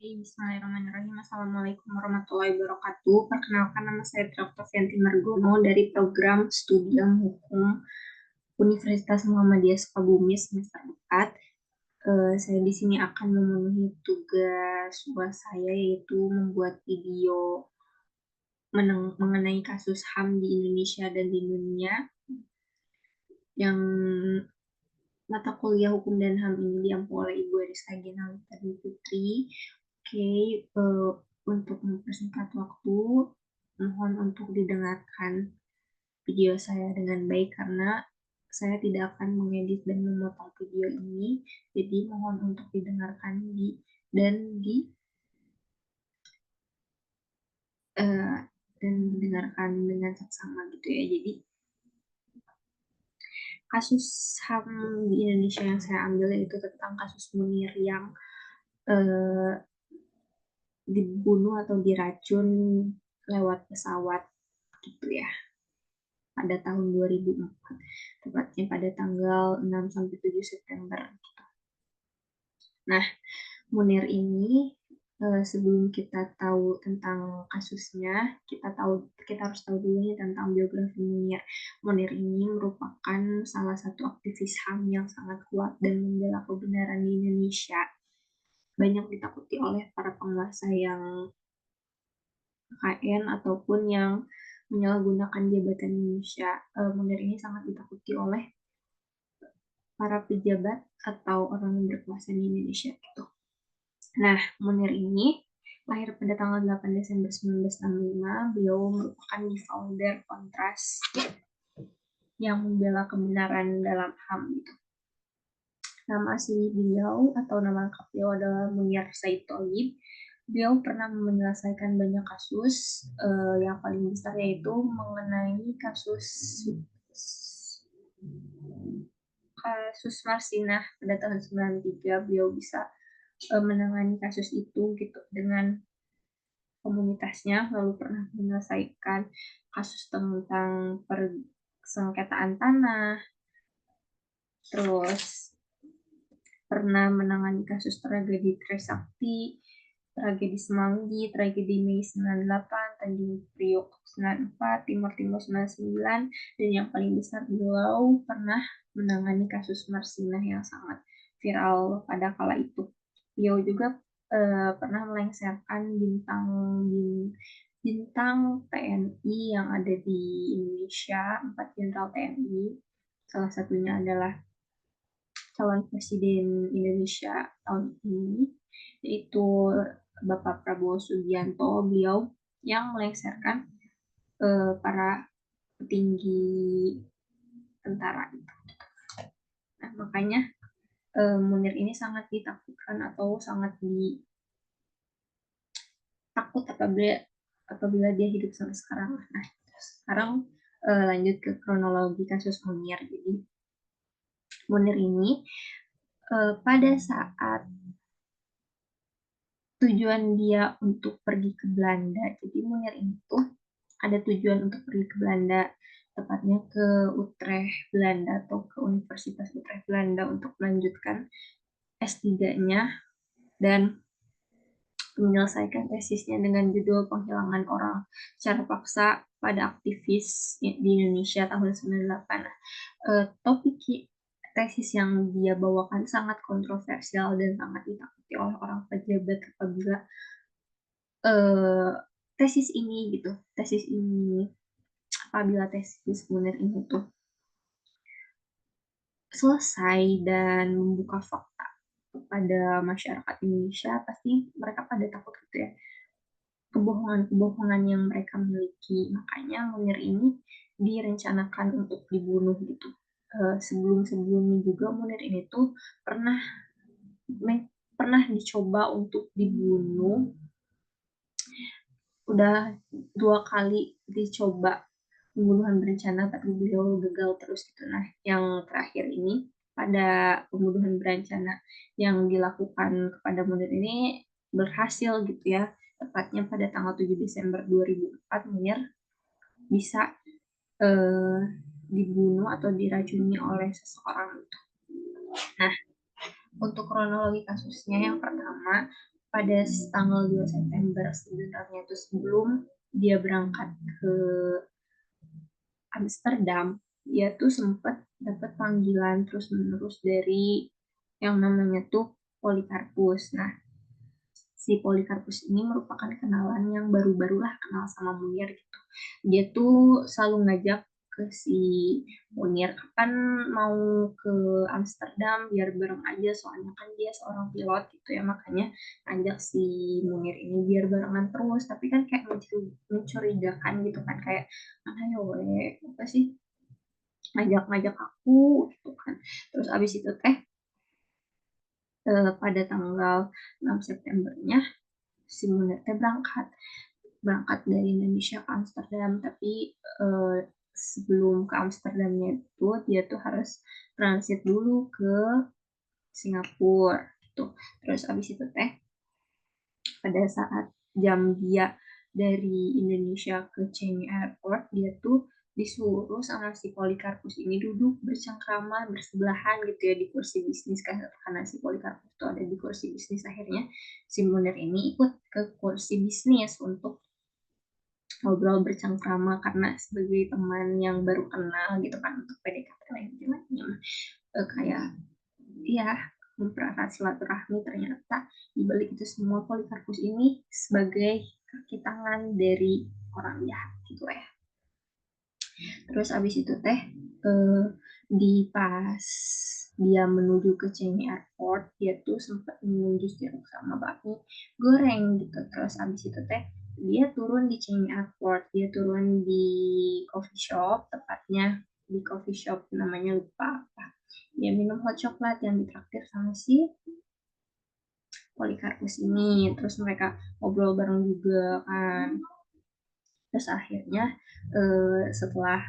Bismillahirrahmanirrahim. Assalamualaikum warahmatullahi wabarakatuh. Perkenalkan, nama saya Dr. Fianti Margono dari program Studi Ilmu Hukum Universitas Muhammadiyah Sukabumi semester 4. Saya di sini akan memenuhi tugas saya, yaitu membuat video mengenai kasus HAM di Indonesia dan di dunia. Yang mata kuliah Hukum dan HAM ini diampu oleh Ibu Eriska Ginalita Putri. Oke, untuk mempersingkat waktu, mohon untuk didengarkan video saya dengan baik karena saya tidak akan mengedit dan memotong video ini. Jadi mohon untuk didengarkan dan didengarkan dengan seksama gitu ya. Jadi kasus HAM di Indonesia yang saya ambil yaitu tentang kasus Munir yang dibunuh atau diracun lewat pesawat gitu ya pada tahun 2004, tepatnya pada tanggal 6 sampai 7 September. Nah, Munir ini sebelum kita tahu tentang kasusnya, kita harus tahu dulu tentang biografi Munir. Munir ini merupakan salah satu aktivis HAM yang sangat kuat dan membela kebenaran di Indonesia. Banyak ditakuti oleh para penguasa yang KKN ataupun yang menyalahgunakan jabatan Indonesia. Munir ini sangat ditakuti oleh para pejabat atau orang yang berkuasa di Indonesia gitu. Nah, Munir ini lahir pada tanggal 8 Desember 1965. Beliau merupakan founder Kontras yang membela kebenaran dalam HAM gitu. Nama asli beliau atau nama lengkap beliau adalah Munir Said Tholib. Beliau pernah menyelesaikan banyak kasus, yang paling besar yaitu mengenai kasus Marsinah pada tahun 93. Beliau bisa menangani kasus itu gitu dengan komunitasnya, lalu pernah menyelesaikan kasus tentang persengketaan tanah, terus pernah menangani kasus tragedi Trisakti, tragedi Semanggi, tragedi Mei 98, Tanjung Priok 94, Timur Timur 99, dan yang paling besar beliau pernah menangani kasus Marsinah yang sangat viral pada kala itu. Beliau juga pernah melengsarkan bintang TNI yang ada di Indonesia, 4 jenderal TNI. Salah satunya adalah calon presiden Indonesia tahun ini, yaitu Bapak Prabowo Subianto. Beliau yang melengsarkan para petinggi tentara itu. Nah, makanya Munir ini sangat ditakutkan atau sangat takut apabila dia hidup sampai sekarang. Nah, sekarang lanjut ke kronologi kasus Munir. Jadi Munir ini pada saat tujuan dia untuk pergi ke Belanda. Jadi Munir itu ada tujuan untuk pergi ke Belanda, tepatnya ke Utrecht, Belanda, atau ke Universitas Utrecht, Belanda untuk melanjutkan S3-nya dan menyelesaikan tesisnya dengan judul Penghilangan Orang Secara Paksa pada Aktivis di Indonesia tahun 98. Topik tesis yang dia bawakan sangat kontroversial dan sangat ditakuti oleh orang pejabat apabila tesis ini apabila tesis Munir ini tuh selesai dan membuka fakta kepada masyarakat Indonesia, pasti mereka pada takut gitu ya, kebohongan-kebohongan yang mereka miliki. Makanya Munir ini direncanakan untuk dibunuh gitu. Sebelum-sebelumnya juga Munir ini tuh pernah dicoba untuk dibunuh, udah 2 kali dicoba pembunuhan berencana tapi beliau gagal terus gitu. Nah, yang terakhir ini pada pembunuhan berencana yang dilakukan kepada Munir ini berhasil gitu ya. Tepatnya pada tanggal 7 Desember 2004 Munir bisa dibunuh atau diracuni oleh seseorang. Nah, untuk kronologi kasusnya yang pertama, pada tanggal 2 September sebenarnya itu sebelum dia berangkat ke Amsterdam, dia tuh sempat dapat panggilan terus-menerus dari yang namanya tuh Polikarpus. Nah, si Polikarpus ini merupakan kenalan yang baru-barulah kenal sama Munir gitu. Dia tuh selalu ngajak ke si Munir, kapan mau ke Amsterdam biar bareng aja, soalnya kan dia seorang pilot gitu ya, makanya ngajak si Munir ini biar barengan terus. Tapi kan kayak mencurigakan gitu kan, kayak mana ya weh, apa sih ngajak-ngajak aku gitu kan. Terus abis itu pada tanggal 6 Septembernya si Munir berangkat dari Indonesia ke Amsterdam, tapi sebelum ke Amsterdamnya itu dia tuh harus transit dulu ke Singapura gitu. Terus abis itu pada saat jam dia dari Indonesia ke Changi Airport, dia tuh disuruh sama si Polikarpus ini duduk bercengkrama bersebelahan gitu ya di kursi bisnis, karena si Polikarpus tuh ada di kursi bisnis. Akhirnya si Munir ini ikut ke kursi bisnis untuk ngobrol bercengkrama, karena sebagai teman yang baru kenal gitu kan, untuk PDKT lain lainnya kayak ya mempererat silaturahmi. Ternyata di balik itu semua Polikarpus ini sebagai kaki tangan dari orang jahat gitu ya. Terus abis itu di pas dia menuju ke Changi Airport, dia tuh sempat mengunjung jeruk sama bakmi goreng gitu. Terus abis itu dia turun di Changi Airport, dia turun di coffee shop, tepatnya di coffee shop namanya lupa apa. Dia minum hot chocolate yang ditraktir sama si Polikarpus ini. Terus mereka ngobrol bareng juga kan. Terus akhirnya setelah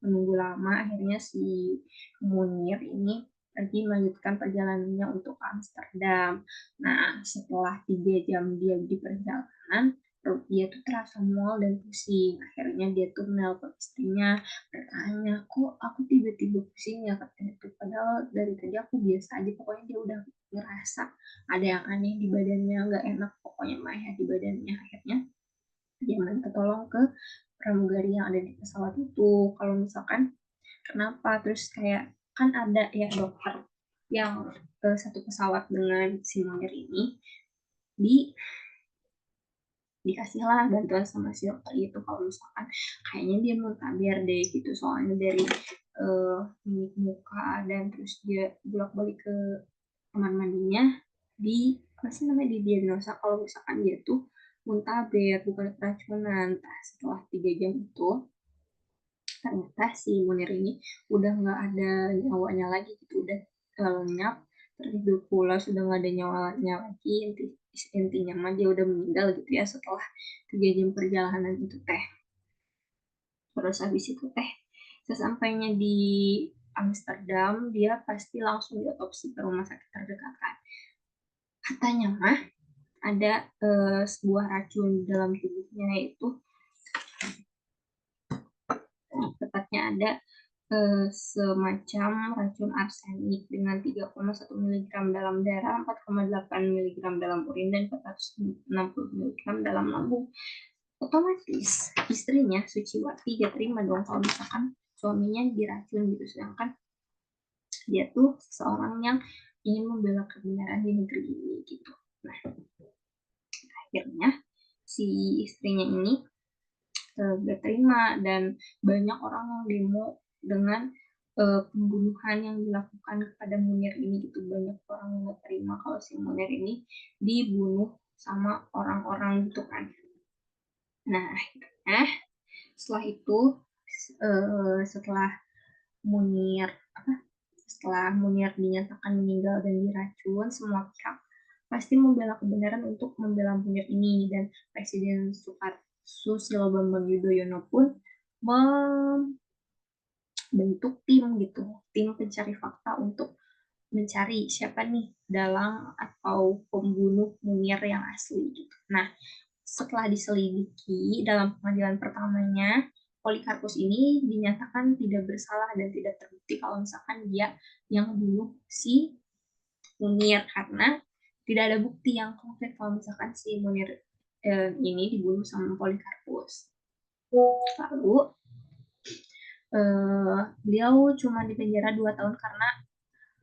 menunggu lama, akhirnya si Munir ini pergi melanjutkan perjalanannya untuk ke Amsterdam. Nah, setelah 3 jam dia di perjalanan, perut dia tuh terasa mual dan pusing. Akhirnya dia tuh menelpon istrinya, bertanya, kok aku tiba-tiba pusing ya, katanya tuh. Padahal dari tadi aku biasa aja, pokoknya dia udah ngerasa ada yang aneh di badannya, nggak enak pokoknya mah ya di badannya. Akhirnya dia minta tolong ke pramugari yang ada di pesawat itu, kalau misalkan kenapa. Terus kayak kan ada ya dokter yang satu pesawat dengan si Munir ini, di dikasihlah bantuan sama si dokter itu kalau misalkan kayaknya dia mau tabir deh gitu, soalnya dari mimik muka dan terus dia bolak-balik ke kamar mandinya, di apa sih namanya, di diagnosa kalau misalkan dia tuh muntaber bukan keracunan. Nah, setelah 3 jam itu ternyata si Munir ini udah nggak ada nyawanya lagi gitu, udah lenyap, terhidup pula, sudah nggak ada nyawanya lagi. Intinya mah dia udah meninggal gitu ya setelah 3 jam perjalanan itu Terus habis itu sesampainya di Amsterdam, dia pasti langsung diotopsi ke rumah sakit terdekat kan. Katanya mah ada sebuah racun di dalam tubuhnya, yaitu tepatnya ada semacam racun arsenik dengan 3,1 miligram dalam darah, 4,8 miligram dalam urin, dan 460 miligram dalam lambung. Otomatis istrinya Suciwati gak terima dong kalau misalkan suaminya diracun gitu, sedangkan dia tuh seseorang yang ingin membela kebenaran di negeri ini gitu. Nah, akhirnya si istrinya ini gak terima, dan banyak orang yang demo dengan pembunuhan yang dilakukan kepada Munir ini gitu. Banyak orang yang gak terima kalau si Munir ini dibunuh sama orang-orang gitu kan. Nah, akhirnya setelah itu setelah Munir setelah Munir dinyatakan meninggal dan diracun, semua pihak pasti membela kebenaran untuk membela Munir ini, dan Presiden Susilo Bambang Yudhoyono pun membentuk tim gitu, tim pencari fakta untuk mencari siapa nih dalang atau pembunuh Munir yang asli gitu. Nah, setelah diselidiki dalam pengadilan pertamanya, Polikarpus ini dinyatakan tidak bersalah dan tidak terbukti kalau misalkan dia yang bunuh si Munir, karena tidak ada bukti yang konkret kalau misalkan si Munir ini dibunuh sama Polikarpus. Lalu beliau cuma dipenjara 2 tahun karena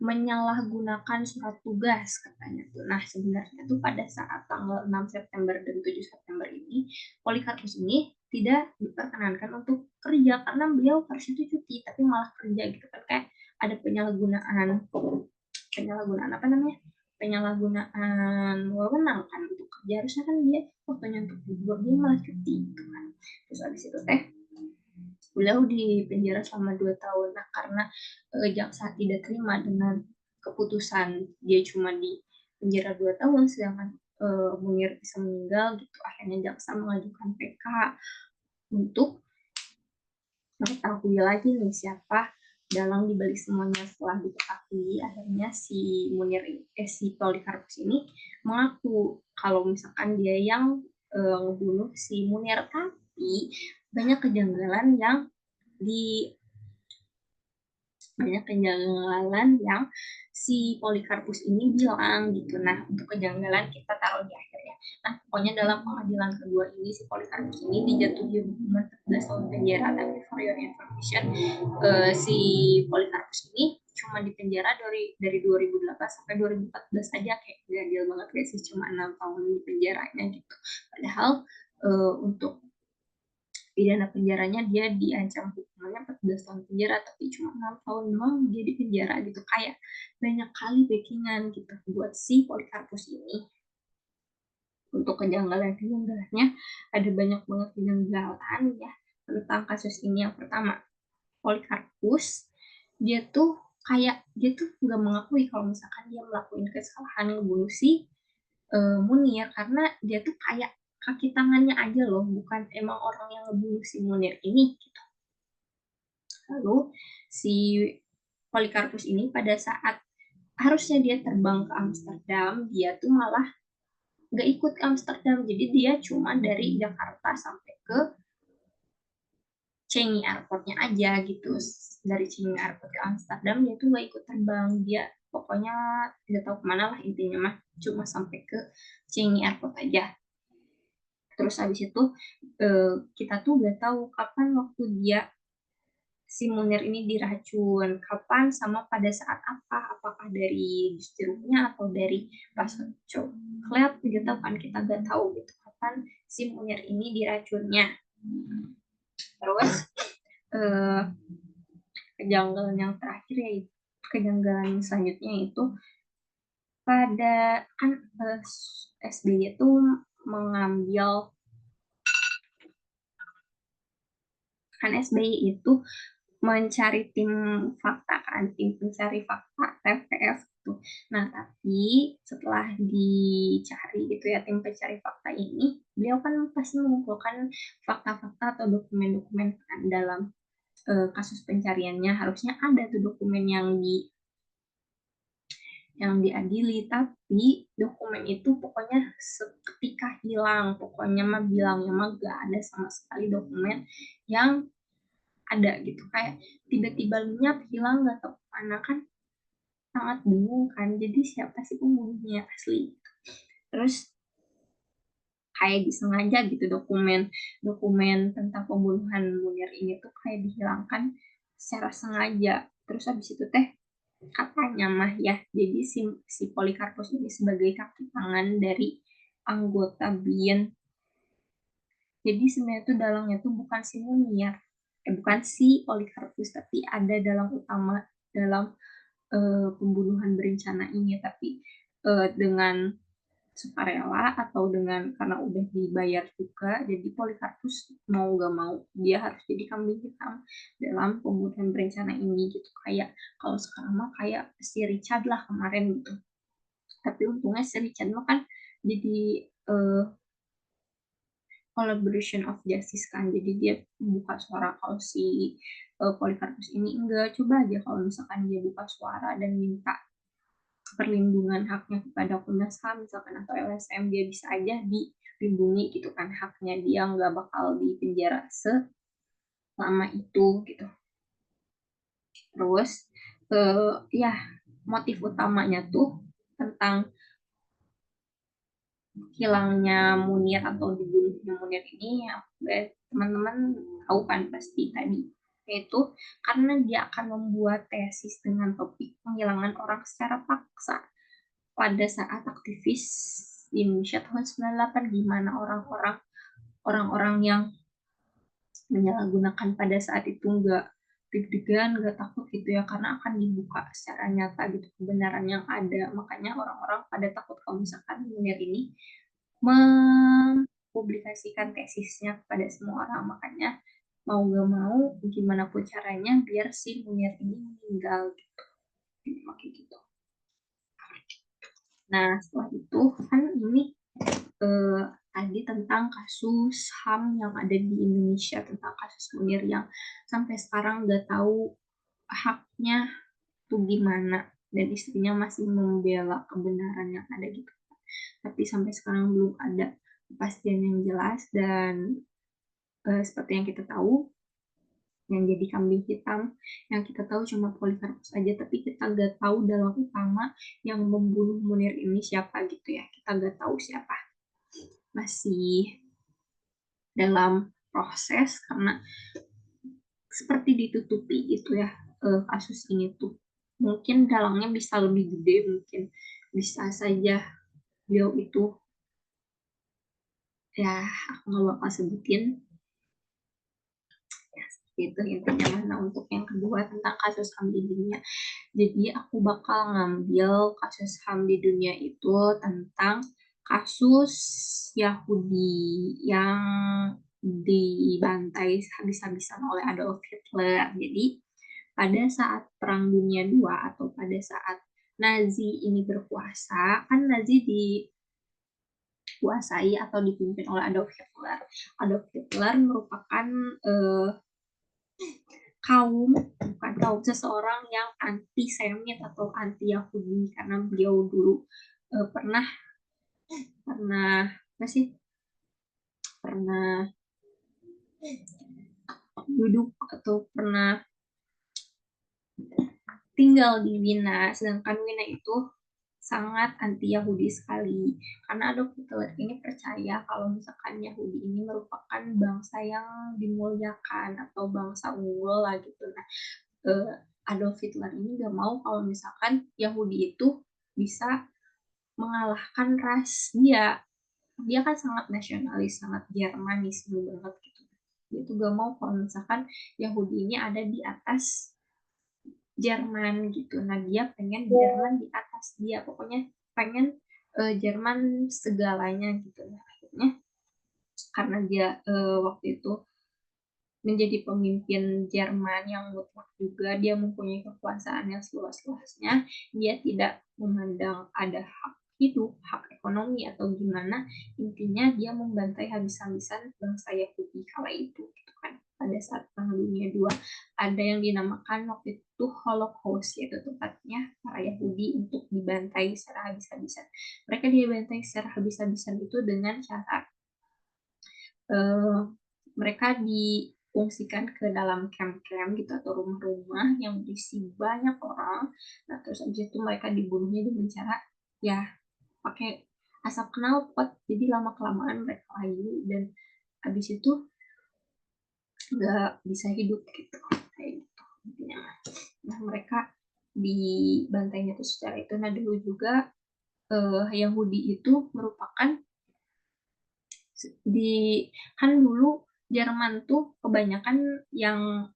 menyalahgunakan surat tugas katanya tuh. Nah, sebenarnya tuh pada saat tanggal 6 September dan 7 September ini, Polikarpus ini tidak diperkenankan untuk kerja karena beliau harusnya tuh cuti, tapi malah kerja gitu kan, kayak ada penyalahgunaan penyalahgunaan apa namanya? Penyalahgunaan wewenang kan untuk kerja, harusnya kan dia waktunya untuk libur, dia malah cuti gitu kan. Terus habis itu beliau di penjara selama 2 tahun. Nah, karena jaksa tidak terima dengan keputusan dia cuma di penjara 2 tahun, sedangkan Munir bisa meninggal gitu, akhirnya jaksa mengajukan PK untuk mengetahui lagi nih siapa dalang dibalik semuanya. Setelah diketahui, akhirnya si si Polikarpus ini mengaku kalau misalkan dia yang ngebunuh si Munir, tapi banyak kejanggalan yang di banyak kejanggalan yang si Polikarpus ini bilang gitu. Nah, untuk kejanggalan kita taruh di akhir ya. Nah, pokoknya dalam pengadilan kedua ini si Polikarpus ini dijatuhi hukuman 14 tahun penjara. Tapi for your information, si Polikarpus ini cuma di penjara dari 2008 sampai 2014 aja, kayak gak banget guys sih, cuma 6 tahun di penjaranya gitu. Padahal untuk pidana penjaranya dia diancam hukumannya 14 tahun penjara, tapi cuma 6 tahun doang dia di penjara gitu. Kayak banyak kali backingan gitu buat si Polikarpus ini. Untuk kejanggalan-kejanggalannya ada banyak banget kejanggalan ya tentang kasus ini. Yang pertama, Polikarpus dia tuh nggak mengakui kalau misalkan dia melakukan kesalahan ngebunuh si Munir, karena dia tuh kayak kaki tangannya aja loh, bukan emang orang yang ngebunuh si Munir ini gitu. Lalu si Polikarpus ini pada saat harusnya dia terbang ke Amsterdam, dia tuh malah nggak ikut ke Amsterdam, jadi dia cuma dari Jakarta sampai ke Changi Airportnya aja gitu. Dari Changi Airport ke Amsterdam dia tuh nggak ikut terbang, dia pokoknya tidak tahu kemana lah, intinya mah cuma sampai ke Changi Airport aja. Terus habis itu kita tuh nggak tahu kapan waktu dia si Munir ini diracun, kapan sama pada saat apa, apakah dari jeruknya atau dari rasa coklat gitu kan, kita nggak tahu gitu kapan si Munir ini diracunnya. Terus eh, kejanggalan yang terakhir ya, kejanggalan selanjutnya itu pada kan SBY itu mengambil kan SBY itu mencari tim fakta kan, tim pencari fakta TPF gitu. Nah, tapi setelah dicari gitu ya tim pencari fakta ini, beliau kan pasti mengumpulkan fakta-fakta atau dokumen-dokumen kan dalam kasus pencariannya. Harusnya ada tuh dokumen yang diadili, tapi dokumen itu pokoknya seketika hilang. Pokoknya mah bilangnya mah gak ada sama sekali dokumen yang ada gitu, kayak tiba-tiba lenyap hilang gak tahu mana kan, sangat bingung kan, jadi siapa sih pembunuhnya asli. Terus kayak disengaja gitu dokumen dokumen tentang pembunuhan Munir ini tuh kayak dihilangkan secara sengaja. Terus habis itu katanya mah ya, jadi si Polikarpus ini sebagai kaki tangan dari anggota BIEN. Jadi sebenarnya tuh dalangnya tuh bukan si Munir, bukan si Polikarpus, tapi ada dalang utama dalam pembunuhan berencana ini. Tapi dengan sukarela atau dengan karena udah dibayar juga, jadi Polikarpus mau gak mau dia harus jadi kambing hitam dalam pembunuhan berencana ini gitu. Kayak kalau sekarang mah kayak si Richard lah kemarin gitu, tapi untungnya si Richard mah kan jadi uh, collaboration of justice kan, jadi dia buka suara. Kalau si Polikarpus ini enggak. Coba aja kalau misalkan dia buka suara dan minta perlindungan haknya kepada Komnas HAM misalkan atau LSM, dia bisa aja dilindungi gitu kan haknya, dia nggak bakal di penjara selama itu gitu. Terus ya motif utamanya tuh tentang hilangnya Munir atau dibunuhnya Munir ini ya teman-teman tahu kan pasti tadi, yaitu karena dia akan membuat tesis dengan topik penghilangan orang secara paksa pada saat aktivis di Indonesia tahun 98, gimana orang-orang yang menyalahgunakan pada saat itu nggak deg-degan, nggak takut gitu ya, karena akan dibuka secara nyata gitu kebenaran yang ada. Makanya orang-orang pada takut kalau misalkan Munir ini mempublikasikan tesisnya kepada semua orang. Makanya mau gak mau gimana pun caranya biar si Munir ini meninggal gitu. Gitu. Nah setelah itu kan ini tadi tentang kasus HAM yang ada di Indonesia, tentang kasus Munir yang sampai sekarang nggak tahu haknya tuh gimana, dan istrinya masih membela kebenaran yang ada gitu. Tapi sampai sekarang belum ada kepastian yang jelas, dan seperti yang kita tahu, yang jadi kambing hitam yang kita tahu cuma Polikarpus aja, tapi kita nggak tahu dalam utama yang membunuh Munir ini siapa gitu ya, kita nggak tahu siapa, masih dalam proses karena seperti ditutupi gitu ya. Kasus ini tuh mungkin dalangnya bisa lebih gede, mungkin bisa saja beliau itu, ya aku nggak bakal sebutin ya, itu intinya. Mana untuk yang kedua tentang kasus HAM di dunia, jadi aku bakal ngambil kasus HAM di dunia itu tentang kasus Yahudi yang dibantai habis-habisan oleh Adolf Hitler. Jadi pada saat Perang Dunia II atau pada saat Nazi ini berkuasa, kan Nazi dikuasai atau dipimpin oleh Adolf Hitler. Adolf Hitler merupakan eh, kaum bukan kaum seseorang yang anti Semit atau anti Yahudi, karena beliau dulu pernah pernah masih pernah duduk atau pernah tinggal di Wina, sedangkan Wina itu sangat anti Yahudi sekali, karena Adolf Hitler ini percaya kalau misalkan Yahudi ini merupakan bangsa yang dimuliakan atau bangsa unggul lah gitu. Nah, Adolf Hitler ini gak mau kalau misalkan Yahudi itu bisa mengalahkan ras dia. Dia kan sangat nasionalis, sangat Jermanisme banget gitu. Dia tuh gak mau kalau misalkan Yahudi ini ada di atas Jerman gitu. Nah dia pengen Jerman di atas dia, pokoknya pengen Jerman segalanya gitu. Nah akhirnya karena dia waktu itu menjadi pemimpin Jerman yang mutlak juga, dia mempunyai kekuasaan yang seluas-luasnya, dia tidak memandang ada hak hidup, hak ekonomi atau gimana, intinya dia membantai habis-habisan bangsa Yahudi kala itu gitu kan. Pada saat Perang Dunia II ada yang dinamakan waktu itu Holocaust, yaitu tempatnya para Yahudi untuk dibantai secara habis-habisan. Mereka dibantai secara habis-habisan itu dengan cara eh, mereka diungsikan ke dalam camp-camp gitu atau rumah-rumah yang berisi banyak orang. Nah, terus abis itu mereka dibunuhnya dengan cara ya pakai asap knalpot. Jadi lama-kelamaan mereka layu dan abis itu nggak bisa hidup gitu. Kayak gitu intinya. Nah, mereka dibantainya tuh secara itu. Nah, dulu juga Yahudi itu merupakan di kan dulu Jerman tuh kebanyakan yang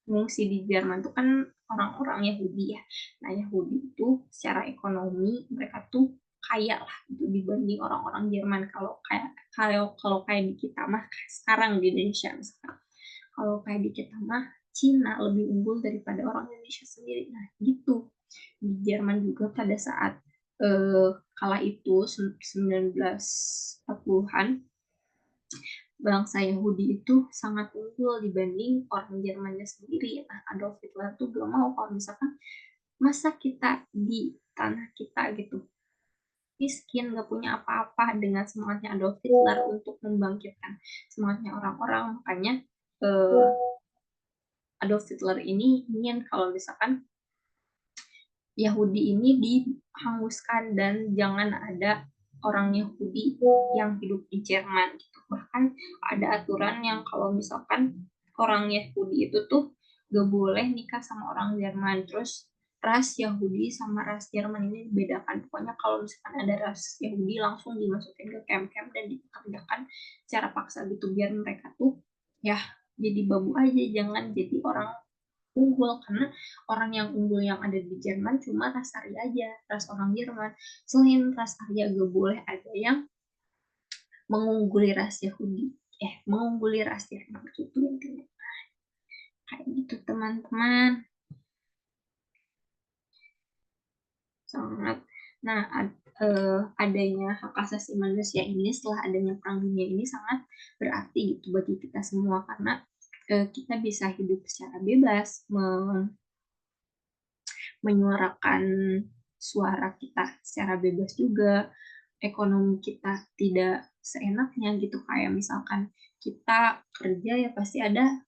ngungsi di Jerman tuh kan orang-orang Yahudi ya. Nah Yahudi itu secara ekonomi mereka tuh kaya lah gitu dibanding orang-orang Jerman. Kalau kayak di kita mah sekarang di Indonesia misalkan, kalau kayak di kita mah Cina lebih unggul daripada orang Indonesia sendiri. Nah gitu di Jerman juga pada saat kala itu 1940-an, bangsa Yahudi itu sangat unggul dibanding orang Jermannya sendiri. Nah, Adolf Hitler tuh gak mau kalau misalkan masa kita di tanah kita gitu miskin, gak punya apa-apa, dengan semangatnya Adolf Hitler untuk membangkitkan semangatnya orang-orang. Makanya eh, Adolf Hitler ini ingin kalau misalkan Yahudi ini dihanguskan dan jangan ada orang Yahudi yang hidup di Jerman gitu. Bahkan ada aturan yang kalau misalkan orang Yahudi itu tuh gak boleh nikah sama orang Jerman. Terus ras Yahudi sama ras Jerman ini dibedakan. Pokoknya kalau misalkan ada ras Yahudi langsung dimasukin ke camp-camp dan dipekerjakan secara paksa gitu biar mereka tuh ya jadi babu aja, jangan jadi orang unggul. Karena orang yang unggul yang ada di Jerman cuma ras Arya aja, ras orang Jerman. Selain ras Arya gak boleh ada yang mengungguli ras Yahudi, mengungguli ras Jerman gitu intinya. Kayak gitu teman-teman. Sangat. Nah, adanya hak asasi manusia ini setelah adanya perang dunia ini sangat berarti gitu bagi kita semua, karena kita bisa hidup secara bebas, menyuarakan suara kita secara bebas juga. Ekonomi kita tidak seenaknya gitu, kayak misalkan kita kerja ya pasti ada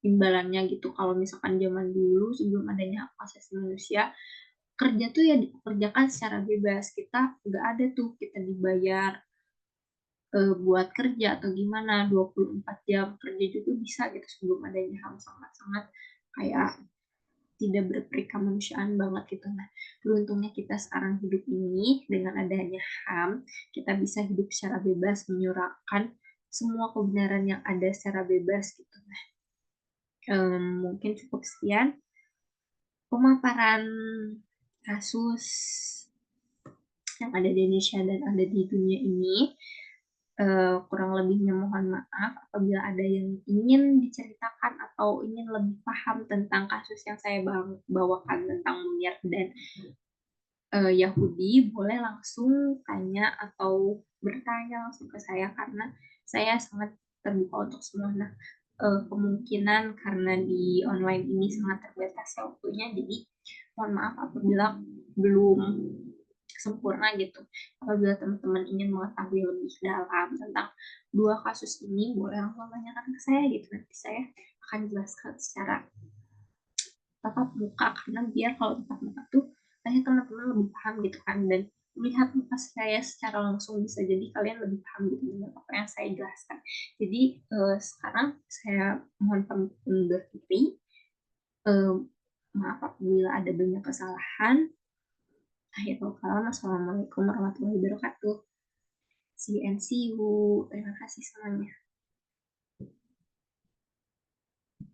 imbalannya gitu. Kalau misalkan zaman dulu sebelum adanya hak asasi manusia, kerja tuh ya dikerjakan secara bebas, kita nggak ada tuh kita dibayar buat kerja atau gimana 24 jam kerja juga bisa gitu sebelum adanya HAM. Sangat-sangat kayak tidak berperi kemanusiaan banget gitu. Nah, beruntungnya kita sekarang hidup ini dengan adanya HAM, kita bisa hidup secara bebas, menyuarakan semua kebenaran yang ada secara bebas gitu. Nah, mungkin cukup sekian pemaparan kasus yang ada di Indonesia dan ada di dunia ini. Kurang lebihnya mohon maaf apabila ada yang ingin diceritakan atau ingin lebih paham tentang kasus yang saya bawakan tentang Munir dan Yahudi, boleh langsung tanya atau bertanya langsung ke saya karena saya sangat terbuka untuk semua. Nah, kemungkinan karena di online ini sangat terbatas waktunya, jadi mohon maaf apabila belum sempurna gitu. Apabila teman-teman ingin mengetahui lebih dalam tentang dua kasus ini, boleh langsung tanyakan ke saya gitu. Nanti saya akan jelaskan secara tatap muka, karena biar kalau tatap muka tuh tanya teman-teman lebih paham gitu kan, dan melihat muka saya secara langsung bisa jadi kalian lebih paham gitu dengan apa yang saya jelaskan. Jadi sekarang saya mohon pamit undur diri. Eh, Maaf apabila ada banyak kesalahan. Akhirul kalam, assalamualaikum warahmatullahi wabarakatuh. See you and see you. Terima kasih semuanya.